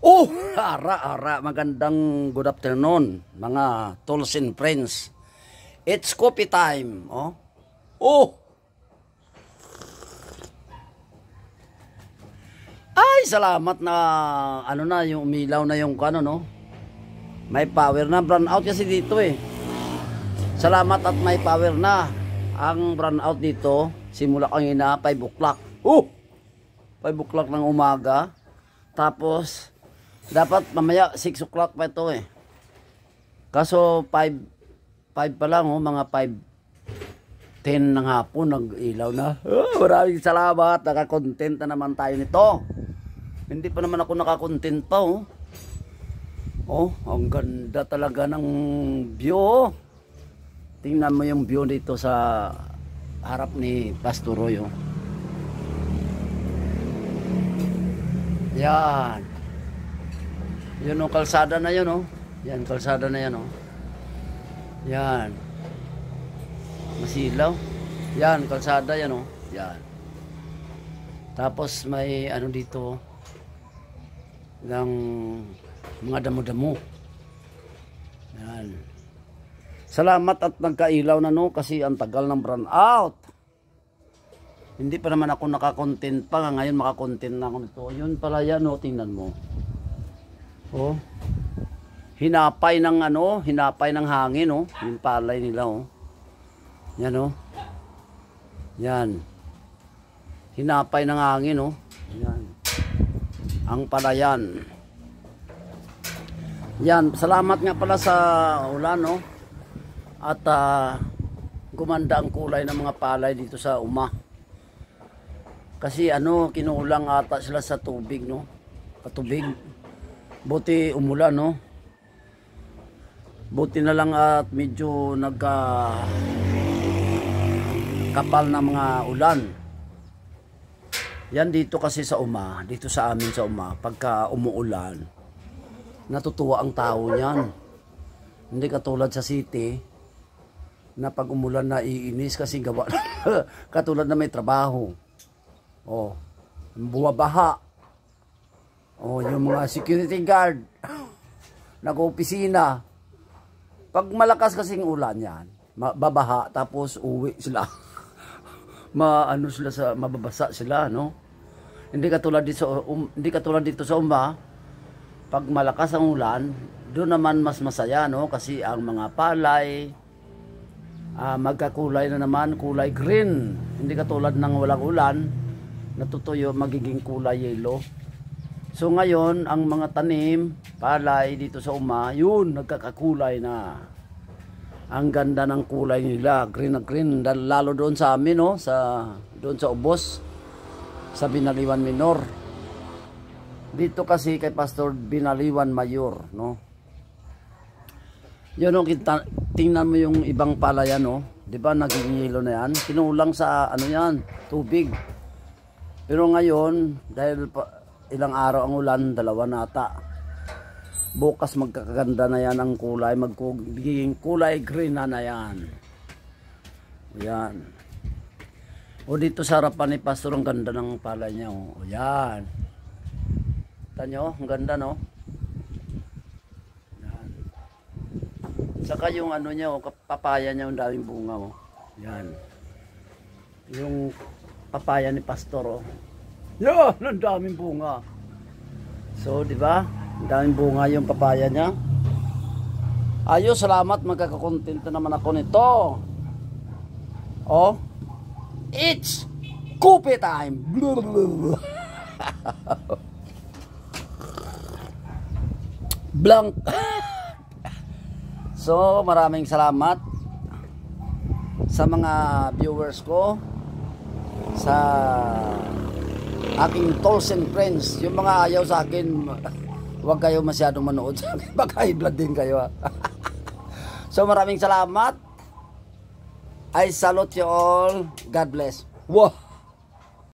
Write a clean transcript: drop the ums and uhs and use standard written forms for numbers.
Oh, ara, magandang good afternoon, mga tools and friends. It's coffee time, oh. Oh. Ay, salamat na ano na yung umilaw na yung ano no. May power na, brown out kasi dito eh. Salamat at may power na. Ang brown out dito simula kanina 5 o'clock. 5 o'clock ng umaga. Tapos dapat mamaya 6 o'clock pa ito eh. Kaso 5 pa lang oh, mga 5:10 ng hapon nag-ilaw na. Maraming salamat, naka-content na naman tayo nito. Hindi pa naman ako naka-content pa oh. Oh, ang ganda talaga ng view oh. Tingnan mo yung view dito sa harap ni Pastor Roy oh. Yan. Yun o, kalsada na yun o. Yan, kalsada na yan o. Yan. Masilaw. Yan, kalsada yan o. Yan. Tapos may ano dito ng mga damo-damo. Yan. Salamat at nagkailaw na no kasi ang tagal ng brown out. Hindi pa naman ako nakakontent pa. Ngayon makakontent na ako nito. Yun pala yan o, tingnan mo. Oh. Hinapay ng ano, hinapay ng hangin oh, yung palay nila oh. Yan oh. Yan. Hinapay ng hangin oh. Yan. Ang palayan. Yan, salamat nga pala sa ulan oh. At gumanda ang kulay ng mga palay dito sa uma. Kasi ano, kinulang ata sila sa tubig no. Patubig. Buti umulan no. Buti na lang at medyo kapal na mga ulan. Yan dito kasi sa uma, dito sa amin sa uma, pagka umuulan, natutuwa ang tao niyan. Hindi katulad sa city na pag umulan na iinis kasi gawa katulad na may trabaho. Oh, bumabaha. Oh, yung mga security guard nag-opisina. Pag malakas kasing ulan yan, babaha tapos uwi sila. Maano sila sa mababasa sila, no? Hindi katulad dito sa Uma. Pag malakas ang ulan, doon naman mas masaya, no? Kasi ang mga palay magkakulay na naman, kulay green. Hindi katulad ng walang ulan, natutuyo magiging kulay yellow. So ngayon, ang mga tanim, palay dito sa Uma, yun, nagkakakulay na. Ang ganda ng kulay nila, green na green. Lalo doon sa amin, no? Doon sa Ubos, sa Binaliwan Minor. Dito kasi kay Pastor Binaliwan Mayor, no? Yun, no? Tingnan mo yung ibang palayan, no? Diba, naging yelo na yan? Kinulang sa, ano yan, tubig. Pero ngayon, dahil ilang araw ang ulan, 2 na ata. Bukas magkakaganda na yan ang kulay, magiging kulay green na yan. Yan. O dito sa harapan ni Pastor, ang ganda ng palay niya. O yan. Tanyo, ang ganda no? Yan. Saka yung ano niya, papaya niya, ang daming bunga. O. Yan. Yung papaya ni Pastor. O. Yan, ang daming bunga. So, di ba? Ang daming bunga yung papaya niya. Ayos, salamat. Magkakakontent naman ako nito. Oh. It's coffee time. Blank. So, maraming salamat sa mga viewers ko, sa aking tools and friends. Yung mga ayaw sa akin, huwag kayo masyadong manood sa akin, baka i-blood din kayo. So maraming salamat. I salute you all. God bless. Wow.